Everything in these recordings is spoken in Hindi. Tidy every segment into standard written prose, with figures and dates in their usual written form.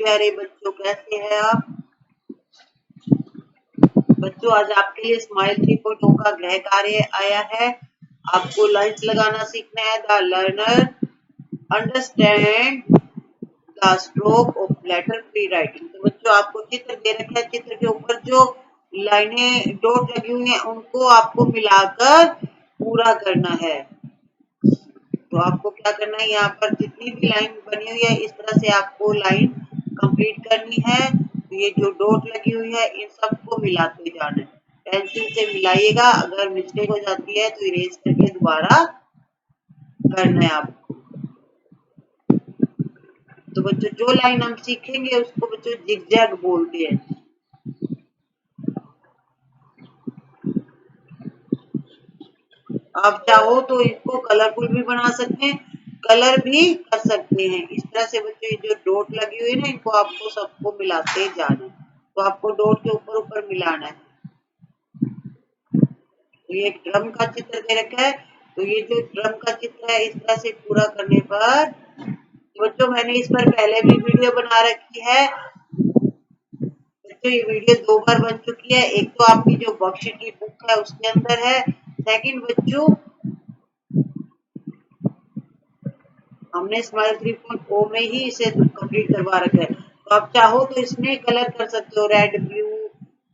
प्यारे बच्चों, कैसे हैं आप बच्चों? आज आपके लिए स्माइल 3.0 का गृह कार्य आया है। आपको लाइन्स लगाना सीखना है। The learner understand the stroke of letter free writing. तो बच्चों आपको चित्र दे रखा है, चित्र के ऊपर जो लाइनें डॉट लगी हुई हैं उनको आपको मिलाकर पूरा करना है। तो आपको क्या करना है, यहाँ पर जितनी भी लाइन बनी हुई है इस तरह से आपको लाइन कंप्लीट करनी है। तो ये जो डॉट लगी हुई है इन सबको मिलाते जाना है, पेंसिल से मिलाइएगा। अगर मिस्टेक हो जाती है तो इरेज करके दोबारा करना है आपको। तो बच्चों जो लाइन हम सीखेंगे उसको बच्चों जिगजैग बोलते हैं। आप चाहो तो इसको कलरफुल भी बना सकते हैं, कलर भी कर सकते हैं। इस तरह से बच्चों ये जो डॉट लगी हुई है ना इनको आपको सबको मिलाते जाना है। तो आपको डॉट के ऊपर ऊपर मिलाना है। तो ये एक ड्रम का चित्र दे रखा है। तो ये जो ड्रम का चित्र है इस तरह से पूरा करने पर बच्चों मैंने इस पर पहले भी वीडियो बना रखी है। बच्चों ये वीडियो 2 बार बन चुकी है। एक तो आपकी जो वर्कशीट की बुक है उसके अंदर है। सेकंड बच्चों हमने स्माइल 3.0 में ही इसे कंप्लीट करवा रखा है। तो आप चाहो तो इसमें कलर कर सकते हो, रेड, ब्लू,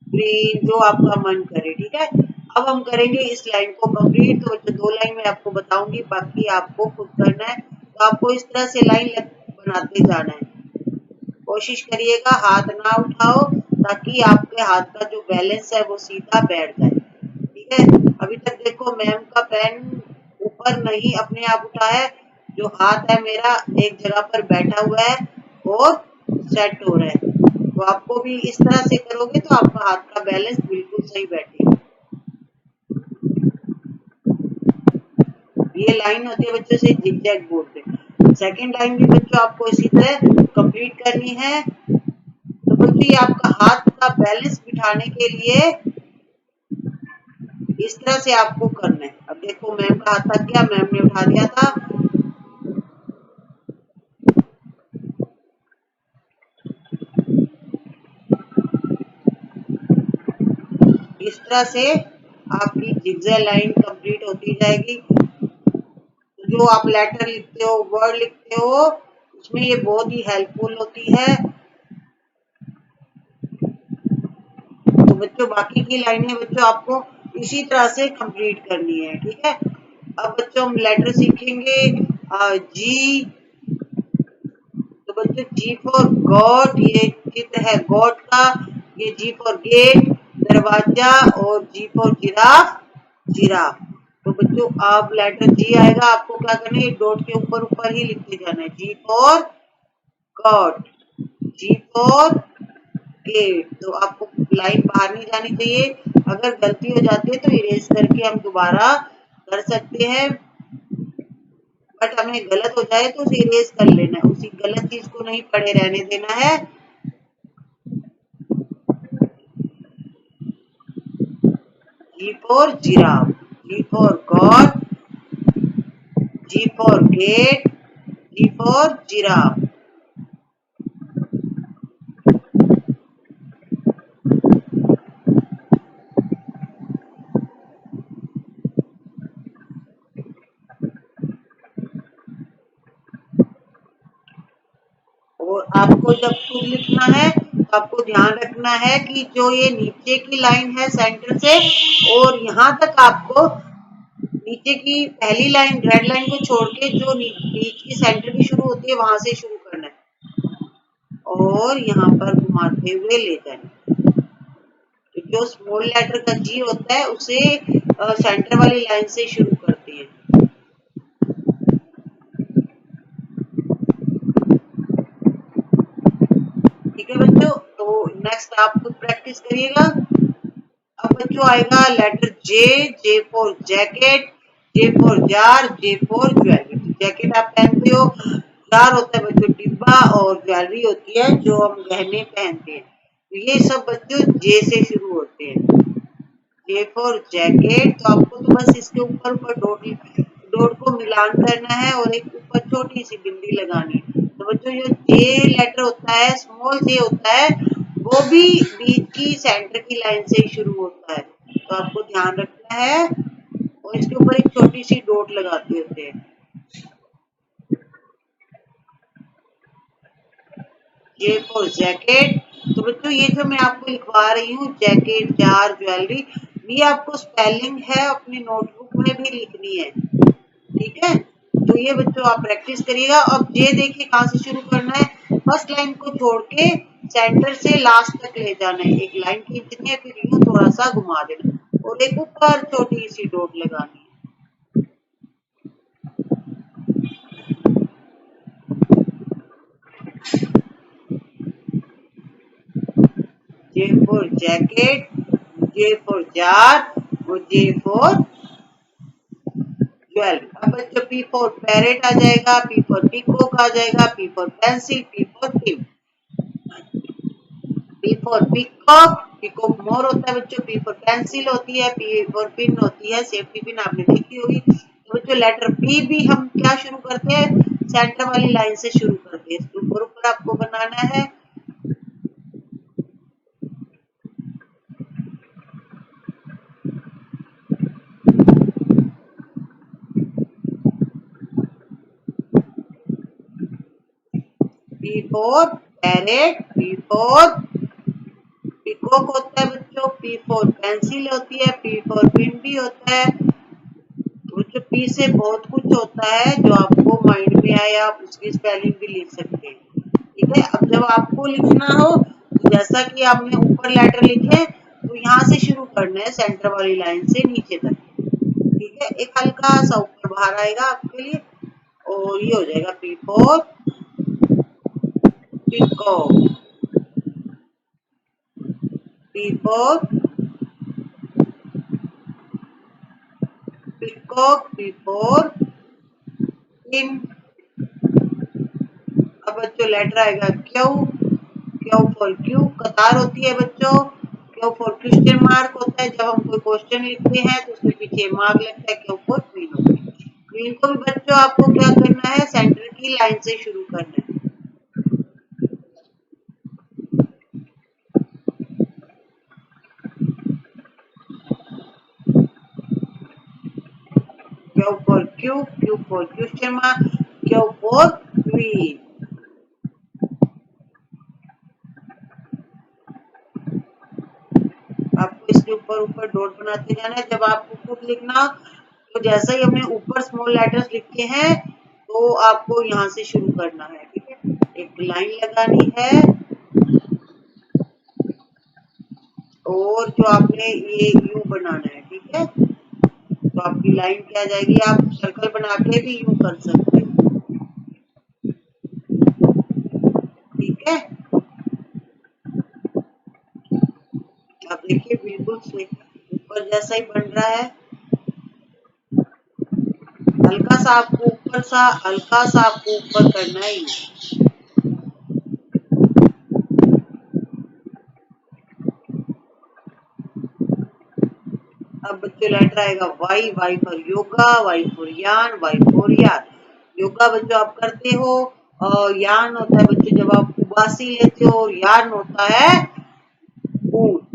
ग्रीन, जो आपका मन करे। ठीक है, अब हम करेंगे इस लाइन को कंप्लीट। तो बच्चों 2 लाइन में आपको बताऊंगी, बाकी आपको खुद करना है। तो आपको इस तरह से लाइन बनाते जाना है। कोशिश करिएगा हाथ ना उठाओ ताकि आपके हाथ का जो बैलेंस है वो सीधा बैठ जाए। ठीक है, अभी तक देखो मैम का पेन ऊपर नहीं अपने आप उठा है, जो हाथ है मेरा एक जगह पर बैठा हुआ है और सेट हो रहा है। तो आपको भी इस तरह से करोगे तो आपका हाथ का बैलेंस बिल्कुल सही बैठेगा। ये लाइन होती है बच्चों से जिगजैग बोलते हैं। सेकेंड लाइन भी बच्चों आपको इसी तरह कंप्लीट करनी है। तो बच्चों ये आपका हाथ का बैलेंस बिठाने के लिए इस तरह से आपको करना है। अब देखो मैम का हाथ थक गया, मैम ने उठा दिया था। इस तरह से आपकी जिगजैग लाइन कंप्लीट होती जाएगी। जो आप लेटर लिखते हो, वर्ड लिखते हो, उसमें ये बहुत ही हेल्पफुल होती है। तो बच्चों बाकी की लाइनें बच्चों आपको इसी तरह से कंप्लीट करनी है। ठीक है, अब बच्चों हम लेटर सीखेंगे जी। तो बच्चों जी फॉर गॉड, ये चित्र है गॉड का। ये जी फॉर गेट, दरवाजा, और जी फॉर जिराफ, जिराफ। तो बच्चों आप लेटर जी आएगा, आपको क्या करना है, डॉट के ऊपर ऊपर ही लिखते जाना है। G for God, G for gate. तो आपको लाइन बाहर नहीं जानी चाहिए। अगर गलती हो जाती है तो इरेज करके हम दोबारा कर सकते हैं, बट हमें गलत हो जाए तो उसे इरेज कर लेना है, उसी गलत चीज को नहीं पड़े रहने देना है। G for giraffe, G for God, G for gate, G for giraffe. और आपको जब खुद लिखना है तो आपको ध्यान रखना है कि जो ये नीचे की लाइन है सेंटर से और यहाँ तक आपको नीचे की पहली लाइन रेड लाइन को छोड़ के जो बीच की सेंटर की शुरू होती है वहां से शुरू करना है और यहाँ पर घुमाते हुए ले जाना। तो जो स्मॉल लेटर का जी होता है उसे सेंटर वाली लाइन से शुरू करते हैं। ठीक है बच्चों, तो नेक्स्ट आप खुद प्रैक्टिस करिएगा। अब बच्चों आएगा letter J, J for jacket, J for jar, J for jewellery. Jacket आप पहनते हो, जार होता है बच्चों डिब्बा, और ज्वेलरी होती है जो हम गहने पहनते हैं। तो ये सब बच्चों जे से शुरू होते हैं। जे फॉर जैकेट, तो आपको तो बस इसके ऊपर ऊपर डॉट को मिलान करना है और एक ऊपर छोटी सी बिंदी लगानी है। तो तो बच्चों जो जे लेटर होता है, स्मॉल जे होता है, वो भी बीच की सेंटर की लाइन से ही शुरू होता है, तो आपको ध्यान रखना है। और इसके ऊपर एक छोटी सी डॉट लगाते होते हैं। जे फॉर जैकेट। तो बच्चों ये जो मैं आपको लिखवा रही हूँ जैकेट, जार, ज्वेलरी, ये आपको स्पेलिंग है अपनी नोटबुक में भी लिखनी है, ठीक है। तो ये बच्चों आप प्रैक्टिस करिएगा। अब जे देखिए कहाँ से शुरू करना है, फर्स्ट लाइन को छोड़ के सेंटर से लास्ट तक ले जाना है, एक लाइन खींचनी है, फिर यूं थोड़ा सा घुमा देना और एक ऊपर छोटी सी डॉट लगानी है। जे for jacket, J for jar और जे फॉर ज्वेलरी। अब बच्चों पी फॉर पैरेट आ जाएगा, पी फॉर पीकॉक आ जाएगा, P for pencil, P for pin. P for peacock, peacock मोर होता है बच्चों, पी फॉर पेंसिल होती है, पी फॉर पिन होती है, सेफ्टी पिन आपने देखी होगी। तो बच्चों लेटर पी भी हम क्या शुरू करते हैं, सेंटर वाली लाइन से शुरू करते हैं, इसके ऊपर ऊपर आपको बनाना है। P for parrot, P for peacock होता है बच्चों, पी फॉर पेंसिल होती है, पी फॉर पिन भी होता है। तो बच्चों पी से बहुत कुछ होता है, जो आपको माइंड में आए आप उसकी स्पेलिंग भी लिख सकते हैं, ठीक है। अब जब आपको लिखना हो तो जैसा कि आपने ऊपर लेटर लिखे तो यहाँ से शुरू करना है सेंटर वाली लाइन से नीचे तक, ठीक है। एक हल्का सा ऊपर बाहर आएगा आपके लिए और ये हो जाएगा P for peacock, P for peacock, P for pin. अब बच्चों लेटर आएगा क्यू, क्यू फॉर क्यू, कतार होती है बच्चों। क्यू फॉर क्वेश्चन मार्क होता है, जब हम कोई क्वेश्चन लिखते हैं तो उसके पीछे मार्क लगता है, क्यू फॉर क्वीन होती है। क्वीन को भी बच्चों आपको क्या करना है, सेंटर की लाइन से शुरू करना है। Q for Q, Q for question mark, Q for queen. आपको इसके ऊपर ऊपर डॉट बनाते जाना है। जब आपको खुद लिखना तो जैसा ही हमने ऊपर स्मॉल लेटर्स लिखे हैं तो आपको यहाँ से शुरू करना है, ठीक है। एक लाइन लगानी है और जो आपने ये यू बनाना है, ठीक है। तो आपकी लाइन क्या जाएगी, आप सर्कल बना के भी यू कर सकते हो, ठीक है। आप देखिए बिल्कुल से ऊपर जैसा ही बन रहा है, हल्का सा आपको ऊपर सा हल्का सा आपको ऊपर करना है। अब बच्चों लेटर आएगा Y, Y for yoga, Y for यान, वाई फॉर यार। योगा बच्चों आप करते हो और यान होता है बच्चों जब आप उबासी लेते हो, और यान होता है ऊन।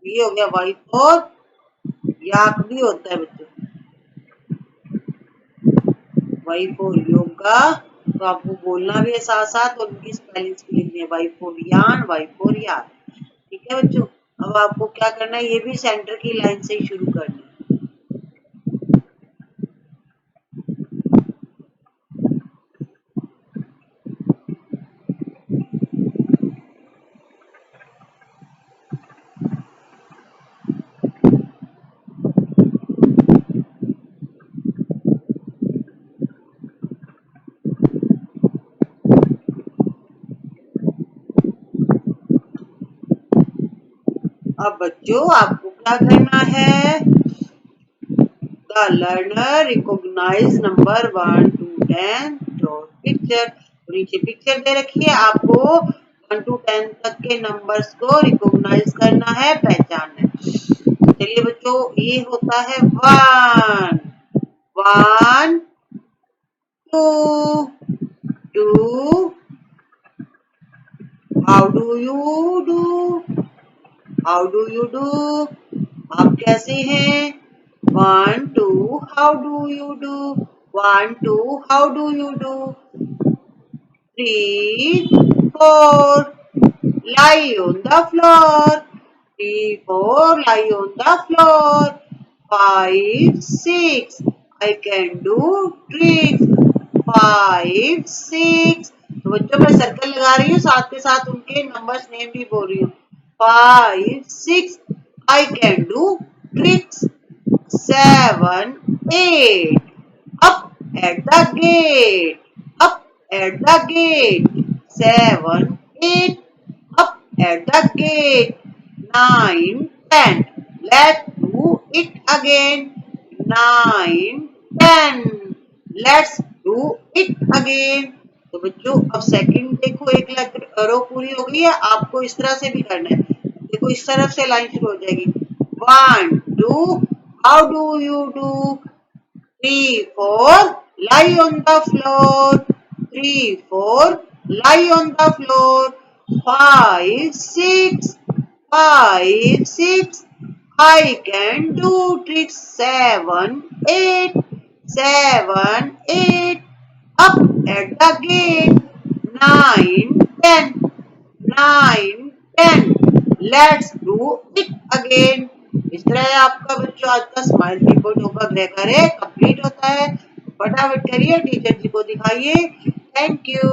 ये हो गया वाई फॉर याक भी होता है बच्चों, वाई फॉर योगा। तो आपको बोलना भी है साथ साथ और उनकी स्पेलिंग्स भी लिखनी है, वाई फॉर यान, वाई फॉर यार, ठीक है बच्चों। अब आपको क्या करना है, ये भी सेंटर की लाइन से ही शुरू करना है। अब बच्चों आपको क्या करना है, the learner recognize number 1 to 10 dot picture. नीचे पिक्चर दे रखी है, आपको 1 to 10 तक के नंबर्स को रिकॉग्नाइज करना है, पहचानना है। चलिए बच्चों ये होता है 1, 1 2 do, how do you do, how do you do, आप कैसे हैं? 1 2 how do you do, 1 2 how do you do, 3 4 lie on the floor, 3 4 lie on the floor, 5 6 I can do tricks, 5 6 तो बच्चों मैं सर्कल लगा रही हूँ, साथ के साथ उनके नंबर्स नेम भी बोल रही हूँ. 5 6 I can do tricks, 7 8 up at the gate, up at the gate, 7 8 up at the gate, 9 10 let's do it again, 9 10 let's do it again. तो बच्चों अब सेकंड देखो, एक रो पूरी हो गई है, आपको इस तरह से भी करना है. देखो इस तरफ से लाइन शुरू हो जाएगी. 1 2 how do you do, 3 4 lie on the floor, 3 4 lie on the floor, 5 6 5 6 I can do tricks, 7 8 7 8 up at the gate, 9 10 9 10 let's do it again. इस तरह आपका बच्चों आज का स्माइल रिपोर्ट होगा गृह कार्य कंप्लीट होता है. फटाफट करिए, टीचर जी को दिखाइए. Thank you.